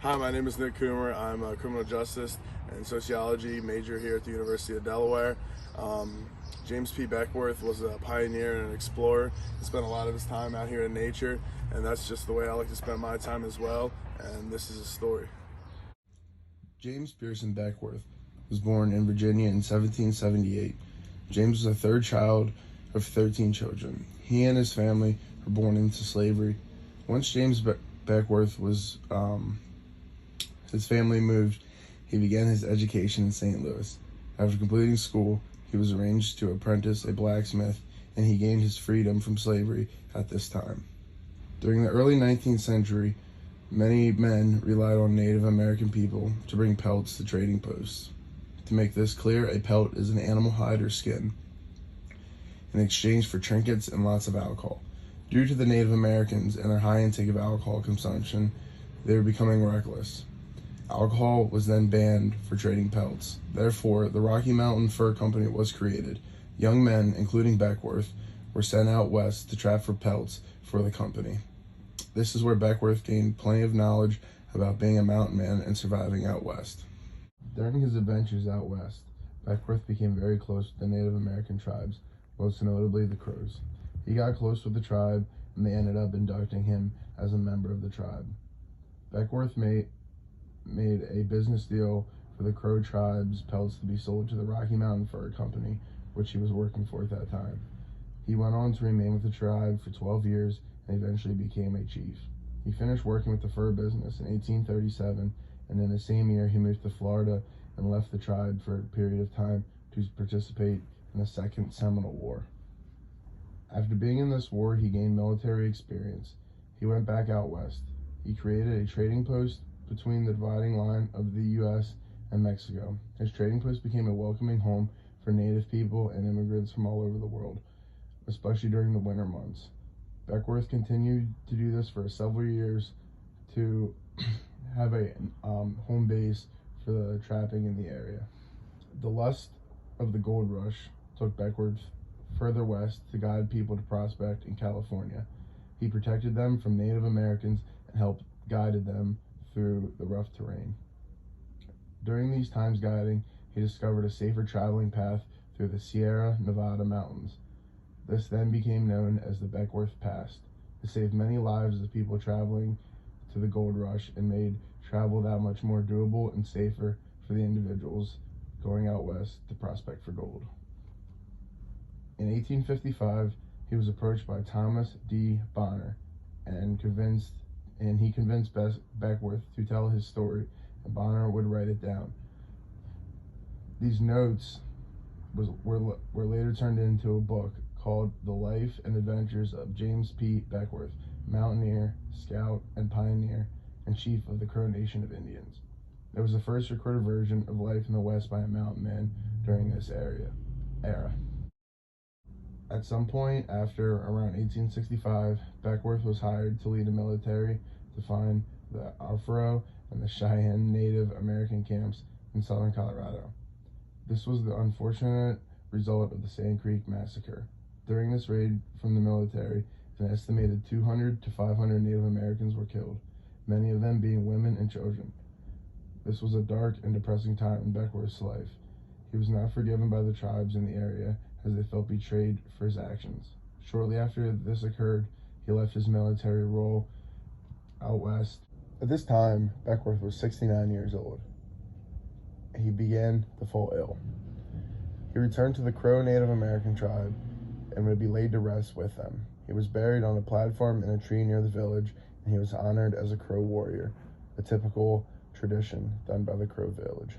Hi, my name is Nick Coomer. I'm a criminal justice and sociology major here at the University of Delaware. James P. Beckwourth was a pioneer and an explorer. He spent a lot of his time out here in nature, and that's just the way I like to spend my time as well, and this is his story. James Pearson Beckwourth was born in Virginia in 1778. James was the third child of 13 children. He and his family were born into slavery. Once James Beckwourth was his family moved, he began his education in St. Louis. After completing school, he was arranged to apprentice a blacksmith, and he gained his freedom from slavery at this time. During the early 19th century, many men relied on Native American people to bring pelts to trading posts. To make this clear, a pelt is an animal hide or skin in exchange for trinkets and lots of alcohol. Due to the Native Americans and their high intake of alcohol consumption, they were becoming reckless. Alcohol was then banned for trading pelts. Therefore, the Rocky Mountain Fur Company was created. Young men, including Beckwourth, were sent out west to trap for pelts for the company. This is where Beckwourth gained plenty of knowledge about being a mountain man and surviving out west. During his adventures out west, Beckwourth became very close with the Native American tribes, most notably the Crows. He got close with the tribe, and they ended up inducting him as a member of the tribe. Beckwourth made a business deal for the Crow tribe's pelts to be sold to the Rocky Mountain Fur Company, which he was working for at that time. He went on to remain with the tribe for 12 years and eventually became a chief. He finished working with the fur business in 1837, and in the same year he moved to Florida and left the tribe for a period of time to participate in the Second Seminole War. After being in this war, he gained military experience. He went back out west. He created a trading post between the dividing line of the U.S. and Mexico. His trading post became a welcoming home for Native people and immigrants from all over the world, especially during the winter months. Beckwourth continued to do this for several years to have a home base for the trapping in the area. The lust of the gold rush took Beckwourth further west to guide people to prospect in California. He protected them from Native Americans and helped guided them through the rough terrain. During these times guiding, he discovered a safer traveling path through the Sierra Nevada mountains. This then became known as the Beckwourth Pass. It saved many lives of people traveling to the gold rush and made travel that much more doable and safer for the individuals going out west to prospect for gold. In 1855, he was approached by Thomas D. Bonner and he convinced Beckwourth to tell his story, and Bonner would write it down. These notes were later turned into a book called The Life and Adventures of James P. Beckwourth, mountaineer, scout, and pioneer, and chief of the Crow Nation of Indians. It was the first recorded version of life in the West by a mountain man during this era. At some point after around 1865, Beckwourth was hired to lead a military to find the Afro and the Cheyenne Native American camps in southern Colorado. This was the unfortunate result of the Sand Creek Massacre. During this raid from the military, an estimated 200 to 500 Native Americans were killed, many of them being women and children. This was a dark and depressing time in Beckwourth's life. He was not forgiven by the tribes in the area as they felt betrayed for his actions. Shortly after this occurred, he left his military role out west. At this time, Beckwourth was 69 years old. He began to fall ill. He returned to the Crow Native American tribe and would be laid to rest with them. He was buried on a platform in a tree near the village, and he was honored as a Crow warrior, a typical tradition done by the Crow village.